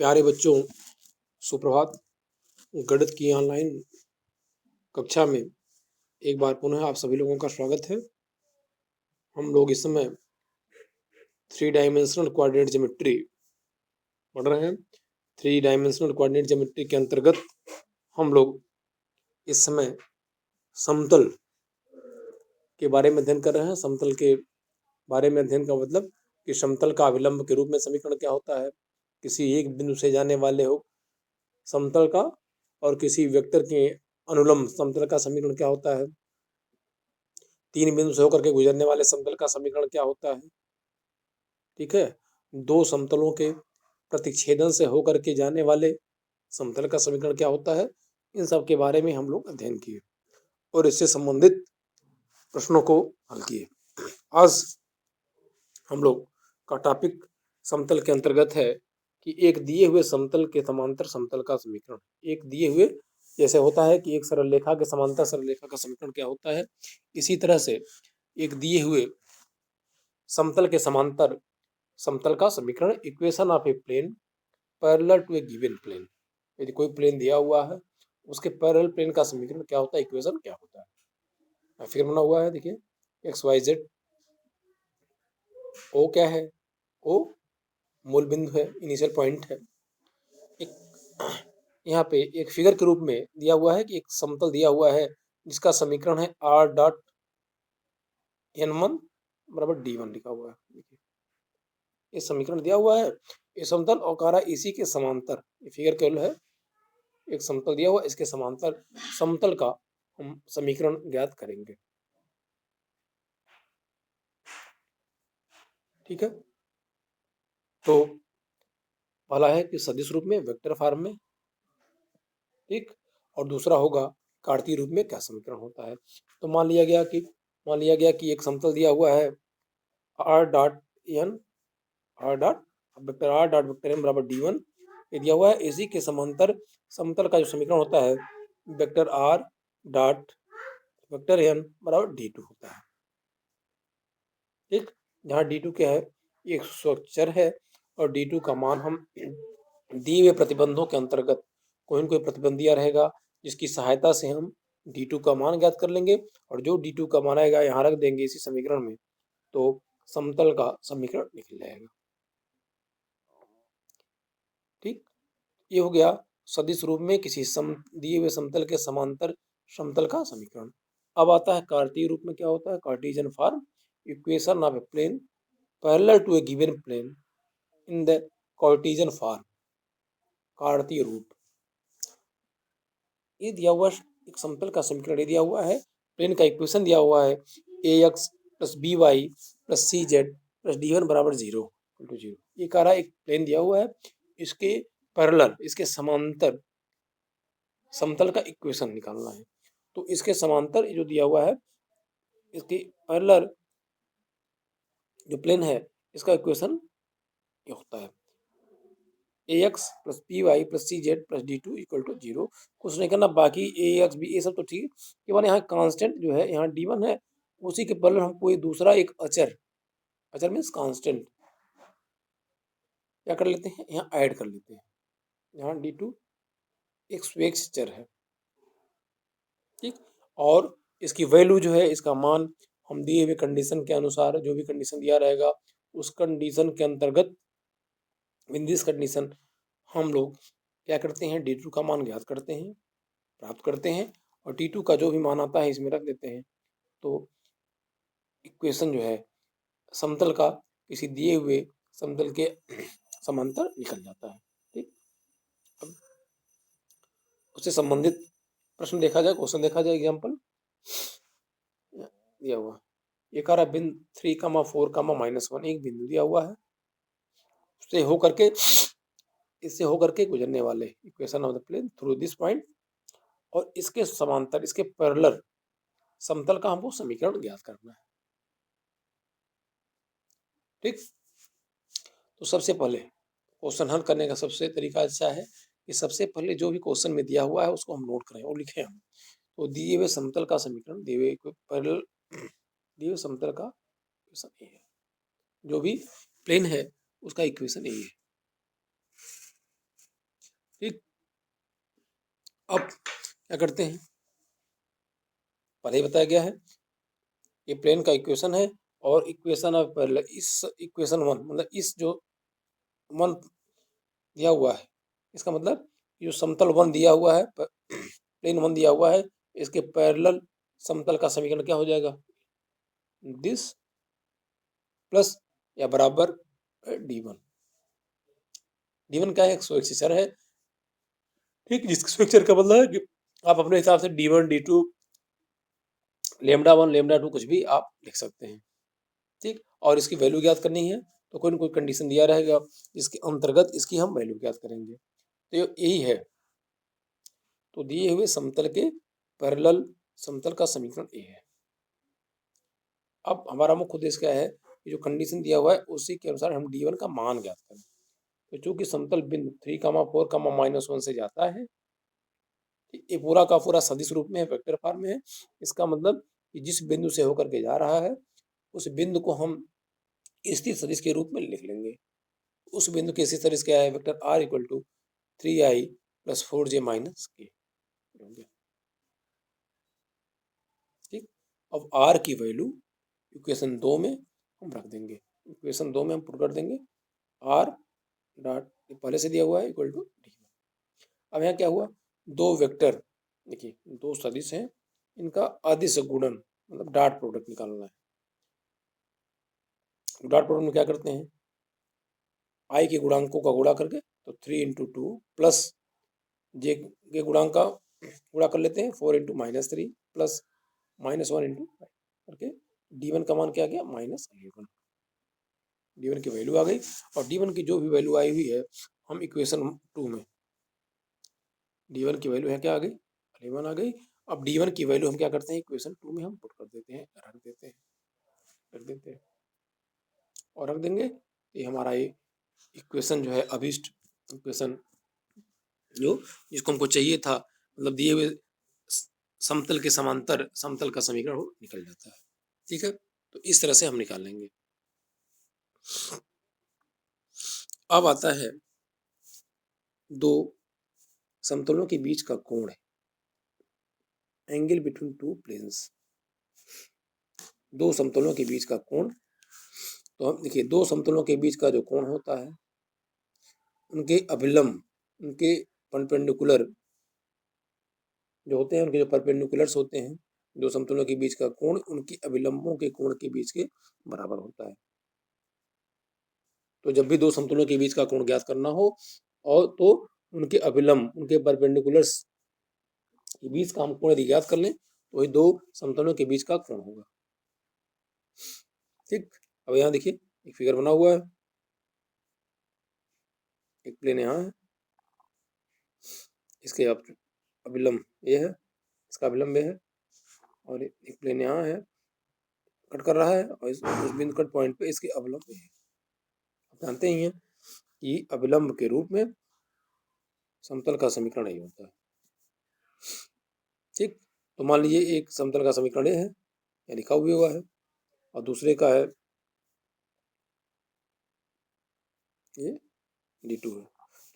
प्यारे बच्चों, सुप्रभात। गणित की ऑनलाइन कक्षा में एक बार पुनः आप सभी लोगों का स्वागत है। हम लोग इस समय 3 डायमेंशनल कोऑर्डिनेट ज्योमेट्री पढ़ रहे हैं। 3 डायमेंशनल कोऑर्डिनेट ज्योमेट्री के अंतर्गत हम लोग इस समय समतल के बारे में अध्ययन कर रहे हैं। समतल के बारे में अध्ययन का मतलब कि समतल का अभिलंब के रूप में समीकरण क्या होता है, किसी एक बिंदु से जाने वाले हो समतल का, और किसी वेक्टर के अनुलंब समतल का समीकरण क्या होता है, 3 बिंदु से होकर के गुजरने वाले समतल का समीकरण क्या होता है। ठीक है, 2 समतलों के प्रतिच्छेदन से होकर के जाने वाले समतल का समीकरण क्या होता है। इन सब के बारे में हम लोग अध्ययन किए और इससे संबंधित प्रश्नों को हल किए। आज हम लोग का टॉपिक समतल के अंतर्गत है कि एक दिए हुए समतल के समांतर समतल का समीकरण। एक दिए हुए, जैसे होता है कि एक सरल रेखा के समांतर सरल रेखा का समीकरण क्या होता है, इसी तरह से एक दिए हुए समतल के समांतर समतल का समीकरण, equation of a plane parallel to a given plane. यदि कोई प्लेन दिया हुआ है, उसके पैरेलल प्लेन का समीकरण क्या होता है, इक्वेशन क्या होता है। फिर बना हुआ है, देखिए एक्स वाई जेड। ओ क्या है, ओ मूल बिंदु है, इनिशियल पॉइंट है। एक यहाँ पे एक फिगर के रूप में दिया हुआ है कि एक समतल दिया हुआ है जिसका समीकरण है r डॉट n1 बराबर d1 लिखा हुआ है। देखिए ये समीकरण दिया हुआ है, ये समतल और कह रहा है इसी के समांतर, ये फिगर केवल है, एक समतल दिया हुआ, इसके समांतर समतल का हम समीकरण ज्ञात करेंगे। ठीक है, तो पहला है कि सदिश रूप में, वेक्टर फॉर्म में, ठीक, और दूसरा होगा कार्तीय रूप में क्या समीकरण होता है। तो मान लिया गया कि एक समतल दिया हुआ है r dot n, r dot vector n बराबर d1 ये दिया हुआ है। इसी के समांतर समतल का जो समीकरण होता है vector r dot vector n बराबर d2 होता है। ठीक, जहाँ d2 क्या है, एक स्वचर है और d2 का मान हम दिए हुए प्रतिबंधों के अंतर्गत कोई न कोई प्रतिबंध दिया रहेगा जिसकी सहायता से हम d2 का मान ज्ञात कर लेंगे, और जो d2 का मान आएगा यहाँ रख देंगे इसी समीकरण में, तो समतल का समीकरण निकल जाएगा। ठीक, ये हो गया सदिश रूप में किसी दिए हुए समतल के समांतर समतल का समीकरण। अब आता है कार्तीय रूप में, क्या होता है, cartesian form, equation of a plane parallel to a given plane in the cartesian form, कार्तीय रूप। ये दिया हुआ एक समतल का समीकरण दिया हुआ है, प्लेन का इक्वेशन दिया हुआ है ax plus B Y plus सी जेड प्लस d1 बराबर 0 ये कह रहा है एक प्लेन दिया हुआ है, इसके पैरेलल, इसके समांतर समतल का इक्वेशन निकालना है। तो इसके समांतर जो दिया हुआ है, इसके पैरेलल जो प्लेन है, इसका इक्वेशन ये होता है ax plus p y plus C Z plus d2 equal to 0। कुछ नहीं करना, बाकी ax भी ये सब तो ठीक, केवल यहाँ कांस्टेंट जो है, यहाँ d1 है, उसी के पैरेलल हम कोई दूसरा एक अचर मीन्स कांस्टेंट क्या कर लेते हैं, यहाँ ऐड कर लेते हैं। यहाँ d2 एक स्वेच्छ चर है, ठीक, और इसकी वैल्यू जो है, इसका मान हम दिए हुए कंडीशन के अनुसार, जो भी कंडीशन दिया रहेगा उस कंडीशन के अंतर्गत, इन दिस कंडीशन हम लोग क्या करते हैं, d2 का मान ज्ञात करते हैं, प्राप्त करते हैं, और d2 का जो भी मान आता है इसमें रख देते हैं। तो इक्वेशन जो है समतल का किसी दिए हुए समतल के समांतर निकल जाता है। ठीक, अब उससे संबंधित प्रश्न देखा जाए, क्वेश्चन देखा जाए। एग्जाम्पल दिया हुआ ये कह रहा बिंदु 3,4,-1 एक बिंदु दिया हुआ है, उससे होकर के, इससे होकर के गुजरने वाले equation of the plane through this point, और इसके समांतर, इसके पैरेलल समतल का हमको समीकरण ज्ञात करना है। ठीक, तो सबसे पहले क्वेश्चन हल करने का सबसे तरीका अच्छा है कि सबसे पहले जो भी क्वेश्चन में दिया हुआ है उसको हम नोट करें और लिखें हम। तो दिए हुए समतल का समीकरण, दिए हुए पैरेलल दिए हुए समतल का इक्वेशन ये है, जो भी प्लेन है उसका इक्वेशन ये है। ठीक, अब क्या करते हैं, पहले ही बताया गया है ये प्लेन का इक्वेशन है और इक्वेशन ऑफ पैरेलल, इस इक्वेशन वन मतलब इस जो वन दिया हुआ है, इसका मतलब जो समतल वन दिया हुआ है, प्लेन वन दिया हुआ है, इसके पैरेलल समतल का समीकरण क्या हो जाएगा, दिस प्लस या बराबर d1। d1 क्या है, एक स्वेच्छर है, ठीक, जिसका स्वेच्छर का मतलब है कि आप अपने हिसाब से d1 d2 लेमडा 1 लेमडा 2 कुछ भी आप लिख सकते हैं, ठीक। और इसकी वैल्यू ज्ञात करनी है तो कोई ना कोई कंडीशन दिया रहेगा, इसके अंतर्गत इसकी हम वैल्यू ज्ञात करेंगे, तो यही है। तो दिए हुए समतल के पैरेलल समतल का समीकरण ये है। अब हमारा मुख्य उद्देश्य क्या है, जो कंडीशन दिया हुआ है उसी के अनुसार हम d1 का मान ज्ञात करें। तो चूंकि समतल बिंदु 3,4,-1 से जाता है, ये पूरा का पूरा सदिश रूप में है, वेक्टर फॉर्म में है, इसका मतलब कि जिस बिंदु से होकर के जा रहा है उस बिंदु को हम स्थिर सदिश के रूप में लिख लेंगे। उस बिंदु के स्थिर सदिश क्या है, vector r equal to 3i + 4j - k। ठीक, अब r की वैल्यू इक्वेशन 2 में हम रख देंगे, इक्वेशन 2 में हम पुट कर देंगे r डॉट पहले से दिया हुआ है इक्वल टू d। अब यहाँ क्या हुआ, दो वेक्टर, देखिए दो सदिश हैं, इनका अदिश गुणन मतलब डॉट प्रोडक्ट निकालना है। डॉट प्रोडक्ट में क्या करते हैं, i के गुणांकों का गुणा करके, तो 3 × 2 प्लस j के गुणांक का गुणा कर लेते हैं, 4 × -3 प्लस -1 × करके d1 का मान क्या आ गया, -11। d1 की वैल्यू आ गई, और d1 की जो भी वैल्यू आई हुई है हम इक्वेशन 2 में, d1 की वैल्यू है क्या आ गई, 11 आ गई। अब d1 की वैल्यू हम क्या करते हैं, इक्वेशन 2 में हम पुट कर देते हैं, रख देते हैं और रख देंगे। ये हमारा ये इक्वेशन जो है अभिष्ट इक्वेशन जो जिसको हमको चाहिए था, मतलब दिए हुए समतल के समांतर समतल का समीकरण वो निकल जाता है। ठीक है, तो इस तरह से हम निकाल लेंगे। अब आता है दो समतलों के बीच का कोण है, एंगल बिटवीन टू प्लेन्स, दो समतलों के बीच का कोण। तो हम देखिए दो समतलों के बीच का जो कोण होता है उनके अभिलंब, उनके परपेंडिकुलर जो होते हैं, उनके जो परपेंडिकुलर्स होते हैं, दो समतलों के बीच का कोण उनके अभिलंबों के कोण के बीच के बराबर होता है। तो जब भी दो समतलों के बीच का कोण ज्ञात करना हो और तो उनके अभिलंब, उनके परपेंडिकुलर्स के बीच का हम कोण यदि ज्ञात कर लें तो वही दो समतलों के बीच का कोण होगा। ठीक, अब यहाँ देखिए एक फिगर बना हुआ है, एक प्लेन यहाँ है, इसके अभिलंब ये है, इसका अभिलंब ये है, और एक प्लेन यहाँ है कट कर रहा है, और इस बिंदु कट पॉइंट पे इसके अभिलंब ये है। आप जानते ही हैं कि अभिलंब के रूप में समतल का समीकरण यही होता है। ठीक, तो मान लीजिए एक समतल का समीकरण ये है, ये लिखा हुआ है, और दूसरे का है ये d2 है।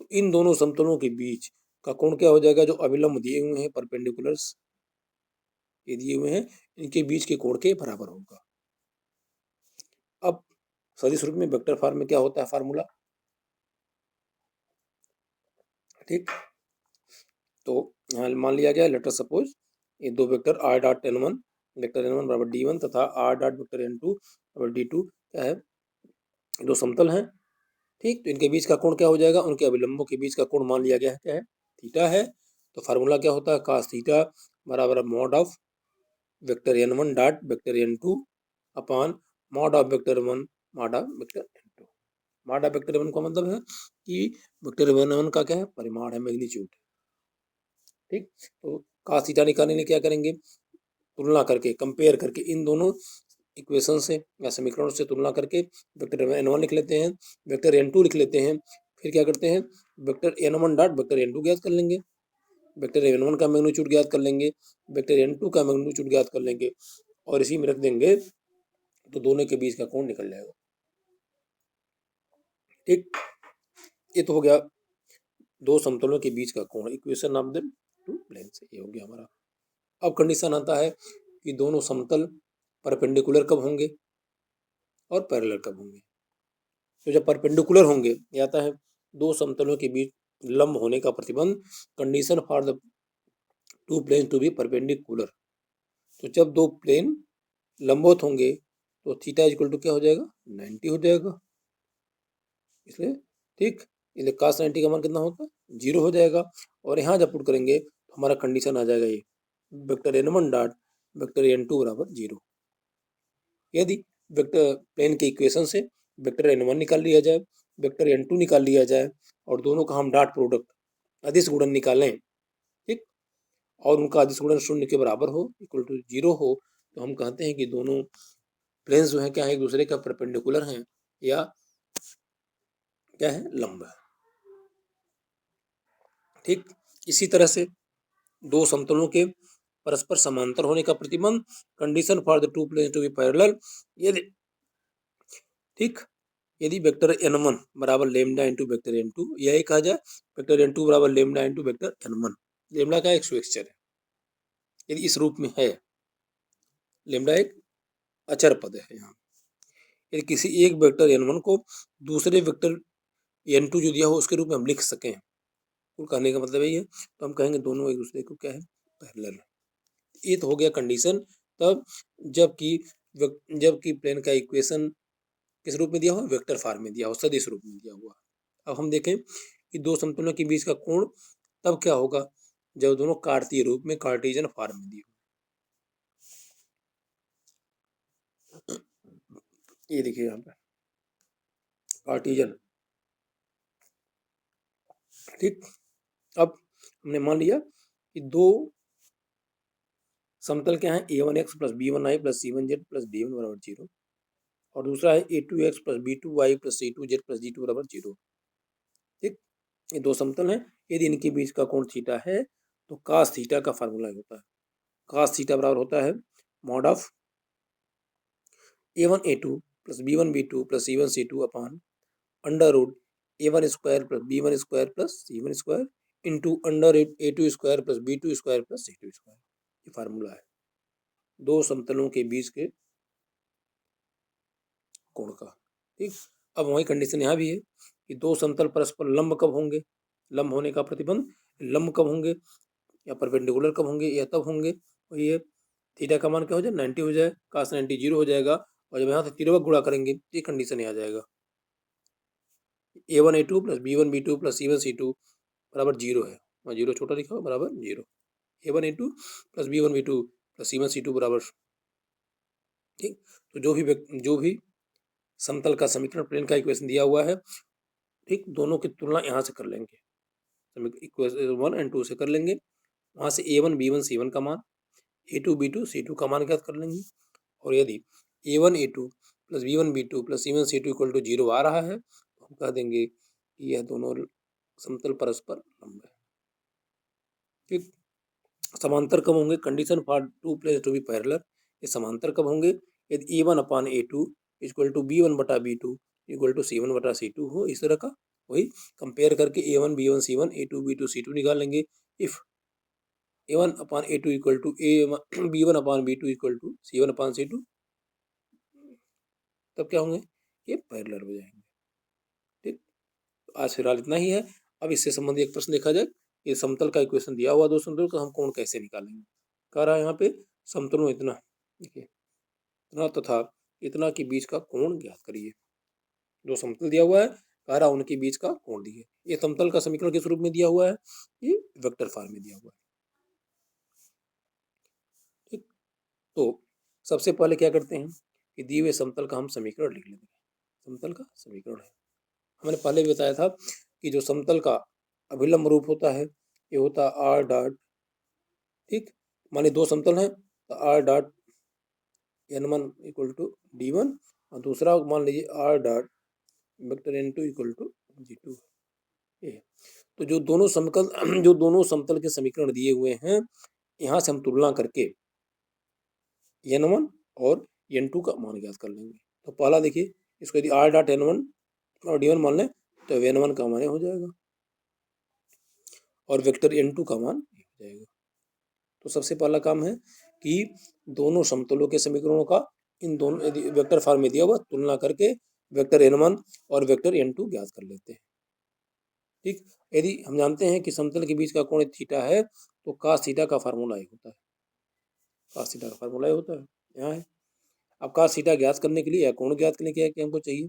तो इन दोनों समतलों के बीच का कोण क्या हो जाएगा, जो अभिलंब दिए हुए हैं परपेंडिकुलर्स ये दिए हुए हैं, इनके बीच के कोण के बराबर होगा। अब सदिश रूप में वेक्टर फॉर्म में क्या होता है फार्मूला, ठीक। तो यहाँ मान लिया गया, लेटर सपोज ये दो vector r dot n1 vector n1 बराबर d1 तथा r डॉट वेक्टर n2 बराबर d2 क्या है, दो समतल हैं, ठीक। तो इनके बीच का कोण क्या हो जाएगा, उनके अभिलंबों के बीच का कोण मान लिया गया है क्या है, थीटा है। तो फार्मूला क्या होता है, cos थीटा बराबर mod of vector n1 dot vector n2 upon mod of vector 1 mod of vector n2। Mod of vector 1 का मतलब है कि वेक्टर 1 का क्या है, परिमाण है, मैग्नीट्यूड, ठीक। तो cos थीटा निकालने के लिए क्या करेंगे, तुलना करके, कंपेयर करके इन दोनों इक्वेशन से या समीकरणों से तुलना करके वेक्टर n1 लिख लेते हैं, वेक्टर n2 लिख लेते हैं, फिर क्या करते हैं, vector n1 dot vector n2 ज्ञात कर लेंगे, वेक्टर n1 का मैग्नीट्यूड ज्ञात कर लेंगे, वेक्टर n2 का मैग्नीट्यूड ज्ञात कर लेंगे, और इसी में रख देंगे तो दोनों के बीच का कोण निकल जाएगा। ठीक, ये तो हो गया दो समतलों के बीच का कोण, equation of the two planes, ये हो गया हमारा। अब कंडीशन आता है कि दोनों समतल परपेंडिकुलर कब होंगे और पैरेलल कब होंगे। तो जब परपेंडिकुलर होंगे, ये आता है दो समतलों के बीच लंब होने का प्रतिबंध, condition for the two plane to be perpendicular. तो जब दो प्लेन लंबवत होंगे तो थीटा इक्वल टू क्या हो जाएगा, 90 हो जाएगा, इसलिए ठीक, इसलिए cos 90 का मान कितना होता है, 0 हो जाएगा। और यहाँ जब पुट करेंगे तो हमारा कंडीशन आ जाएगा ये vector n1 dot vector n2 बराबर 0। यदि वेक्टर प्लेन के इक्वेशन से वेक्टर n1 निकाल लिया जाए, वेक्टर n2 निकाल लिया जाए और दोनों का हम डॉट प्रोडक्ट अदिश गुणन निकालें, ठीक, और उनका अदिश गुणन 0 के बराबर हो, इक्वल टू 0 हो, तो हम कहते हैं कि दोनों प्लेन्स जो है क्या है, एक दूसरे का परपेंडिकुलर हैं या क्या है, लंब है। ठीक, इसी तरह से दो समतलों के परस्पर समांतर होने का प्रतिबंध, condition for the two planes to be parallel, यदि ठीक, यदि वेक्टर n1 बराबर लेमडा इंटू वेक्टर n2, यही कहा जाए वेक्टर n2 बराबर lambda into vector n1, lambda का एक सुएक्चर है, यदि इस रूप में है, लेमडा एक अचर पद है यहाँ, यदि किसी एक वेक्टर n1 को दूसरे वेक्टर n2 जो दिया हो उसके रूप में हम लिख सकें, तो कहने का मतलब यही है, तो हम कहेंगे दोनों एक दूसरे को क्या है, पैरेलल है। ये तो हो गया कंडीशन तब जबकि प्लेन का इक्वेशन किस रूप में दिया हुआ, वेक्टर फॉर्म में दिया हुआ, सदिश रूप में दिया हुआ। अब हम देखें कि दो समतलों के बीच का कोण तब क्या होगा, जब दोनों कार्तीय रूप में कार्टेशियन फॉर्म में दिए हो। ये देखिए यहाँ पे कार्टेशियन, ठीक। अब हमने मान लिया कि दो समतल क्या है, a1x plus b1y plus c1z plus d1 बराबर 0, और दूसरा है a2x plus b2y plus c2z plus d2 बराबर 0। ठीक, ये दो समतल हैं, यदि इनके बीच का कोण थीटा है तो कास थीटा का फार्मूला होता है, कास थीटा बराबर होता है mod of a1 a2 plus b1 b2 plus c1 c2 upon under root a1 square plus b1 square plus c1 square into under a2 square plus b2 square plus c2 square. ये formula है दो समतलों के बीच के कोण का। ठीक, अब वही कंडीशन यहाँ भी है कि दो समतल परस्पर लंब कब होंगे, लंब होने का प्रतिबंध, लंब कब होंगे या परपेंडिकुलर कब होंगे, या तब होंगे वही है थीटा का मान क्या हो जाए, 90 हो जाए, cos 90 0 हो जाएगा, और जब यहाँ से तिरवक गुणा करेंगे ये कंडीशन आ जाएगा a1 a2 plus b1 b2 plus c1 c2 बराबर 0 है, वहाँ 0 छोटा लिखा हो, बराबर 0, a1 a2 plus b1 b2 plus c1 c2 बराबर। ठीक, तो जो भी समतल का समीकरण प्लेन का इक्वेशन दिया हुआ है, ठीक, दोनों की तुलना यहाँ से कर लेंगे, इक्वेशन 1 एंड 2 से कर लेंगे, वहाँ से a1 b1 c1 का मान, a2 b2 c2 का मान ज्ञात कर लेंगे, और यदि a1 a2 plus b1 b2 plus c1 c2 equal to 0 आ रहा है तो हम कह देंगे कि यह दोनों समतल परस्पर लंब है। ठीक, समांतर कब होंगे, condition for two planes to be parallel, ये समांतर कब होंगे, यदि a1 upon a2 equal to b1 बटा b2 इक्वल टू c1 बटा c2 हो, इस तरह का वही कंपेयर करके a1 b1 c1 a2 b2 c2 निकाल लेंगे। If a1 upon a2 equal to b1 upon b2 equal to c1 upon c2, तब क्या होंगे, ये पैरेलल हो जाएंगे। ठीक, तो आज फिलहाल इतना ही है। अब इससे संबंधित एक प्रश्न देखा जाए, ये समतल का इक्वेशन दिया हुआ दो समतल का हम कोण कैसे निकालेंगे। कह रहा है यहाँ पे समतलों इतना, देखिए इतना तथा इतना के बीच का कोण ज्ञात करिए। जो समतल दिया हुआ है, कह रहा उनके बीच का कोण दिए। ये समतल का समीकरण किस रूप में दिया हुआ है, ये वेक्टर फॉर्म में दिया हुआ है। ठीक, तो सबसे पहले क्या करते हैं कि दिए हुए समतल का हम समीकरण लिख लेंगे। समतल का समीकरण है, हमने पहले भी बताया था कि जो समतल का अभिलंब रूप होता है ये होता है आर डॉट, ठीक, माने दो समतल हैं तो R dot n1 equal to d1 और दूसरा मान लीजिए r dot vector n2 equal to g2। ये तो जो दोनों समतल के समीकरण दिए हुए हैं, यहाँ से हम तुलना करके n1 और n2 का मान ज्ञात कर लेंगे। तो पहला देखिए, इसको यदि r डॉट n1 और d1 मान लें तो n1 का मान हो जाएगा, और वेक्टर n2 का मान ए हो जाएगा। तो सबसे पहला काम है कि दोनों समतलों के समीकरणों का इन दोनों यदि वेक्टर फॉर्म में दिया हुआ तुलना करके वेक्टर n1 और वेक्टर n2 ज्ञात कर लेते हैं। ठीक, यदि हम जानते हैं कि समतल के बीच का कोण थीटा है तो cos थीटा का फार्मूला ये होता है, cos थीटा का फार्मूला ये होता है, यहाँ है। अब cos थीटा ज्ञात करने के लिए या कोण ज्ञात करने के लिए हमको चाहिए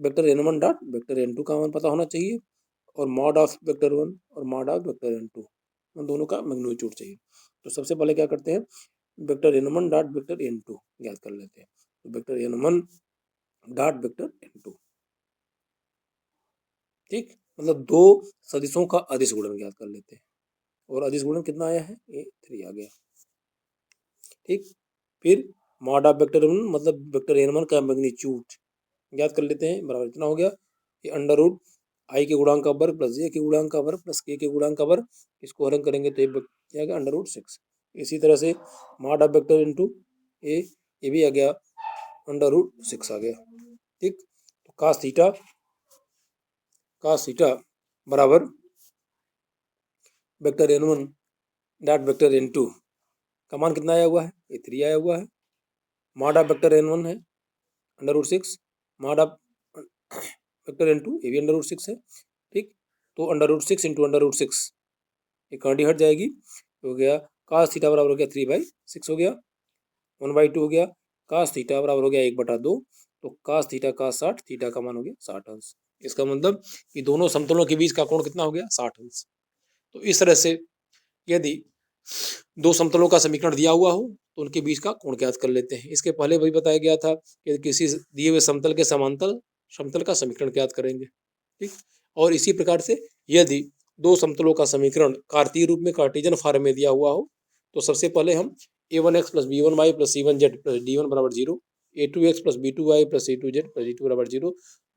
vector n1 dot vector n2 का मान पता होना चाहिए और मॉड ऑफ वेक्टर 1 और मॉड ऑफ वेक्टर n2 उन दोनों का मैग्नीट्यूड चाहिए। तो सबसे पहले क्या करते हैं, vector n1 dot vector n2 ज्ञात कर लेते हैं। तो vector n1 dot vector n2, ठीक, मतलब दो सदिशों का अदिश गुणन ज्ञात कर लेते हैं और अदिश गुणन कितना आया है, ये 3 आ गया। ठीक, फिर मॉड ऑफ वेक्टर 1 मतलब वेक्टर n1 का मैग्नीट्यूड ज्ञात कर लेते हैं, बराबर इतना हो गया कि अंडर रूट आई के गुणांक का वर्ग प्लस जे के गुणांक का वर्ग प्लस के गुणांक का वर्ग, इसको हरण करेंगे तो ये आ गया अंडर रूट 6। इसी तरह से मॉड ऑफ वेक्टर इनटू ये भी आ गया अंडर रूट 6 आ गया। ठीक, तो cos थीटा बराबर vector n1 dot vector n2 का मान कितना आया हुआ है, ये 3 आया हुआ है। मॉड ऑफ वेक्टर n1 है under root 6, mod of vector n2 ये भी अंडर रूट 6 है। ठीक, तो under root 6 into under root 6 ये कांटी हट जाएगी, हो गया cos थीटा बराबर हो गया 3/6 हो गया, 1/2 हो गया। cos थीटा बराबर हो गया 1/2, तो cos थीटा का 60, थीटा का मान हो गया 60 अंश। इसका मतलब कि दोनों समतलों के बीच का कोण कितना हो गया, 60 अंश। तो इस तरह से यदि दो समतलों का समीकरण दिया हुआ हो तो उनके बीच का कोण ज्ञात कर लेते हैं। इसके पहले वही बताया गया था कि किसी दिए हुए समतल के समांतर समतल का समीकरण ज्ञात करेंगे। ठीक, और इसी प्रकार से यदि दो समतलों का समीकरण कार्तीय रूप में कार्टेशियन फॉर्म में दिया हुआ हो तो सबसे पहले हम a1x plus b1y plus c1z plus d1 बराबर 0, a2x plus b2y plus c2z plus d2 बराबर 0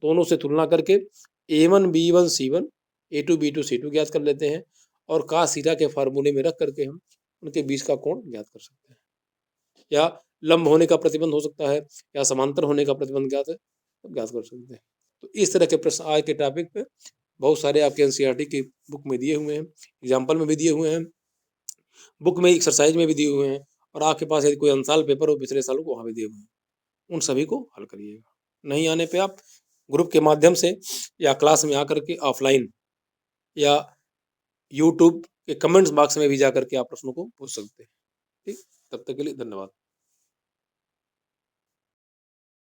दोनों से तुलना करके a1 b1 c1 a2 b2 c2 ज्ञात कर लेते हैं और cos थीटा के फार्मूले में रख करके हम उनके बीच का कोण ज्ञात कर सकते हैं। या लंब होने का प्रतिबंध हो सकता है या समांतर होने का प्रतिबंध ज्ञात कर सकते हैं। तो इस तरह के प्रश्न आज के टॉपिक पे बहुत सारे आपके एनसीईआरटी की बुक में दिए हुए हैं, एग्जाम्पल में भी दिए हुए हैं, बुक में एक्सरसाइज में भी दिए हुए हैं और आपके पास यदि कोई अनसाल पेपर हो पिछले सालों को वहाँ भी दिए हुए हैं, उन सभी को हल करिएगा। नहीं आने पे आप ग्रुप के माध्यम से या क्लास में आकर के ऑफलाइन या यूट्यूब के कमेंट्स बॉक्स में भी जाकर के आप प्रश्नों को पूछ सकते हैं। ठीक, तब तक के लिए धन्यवाद।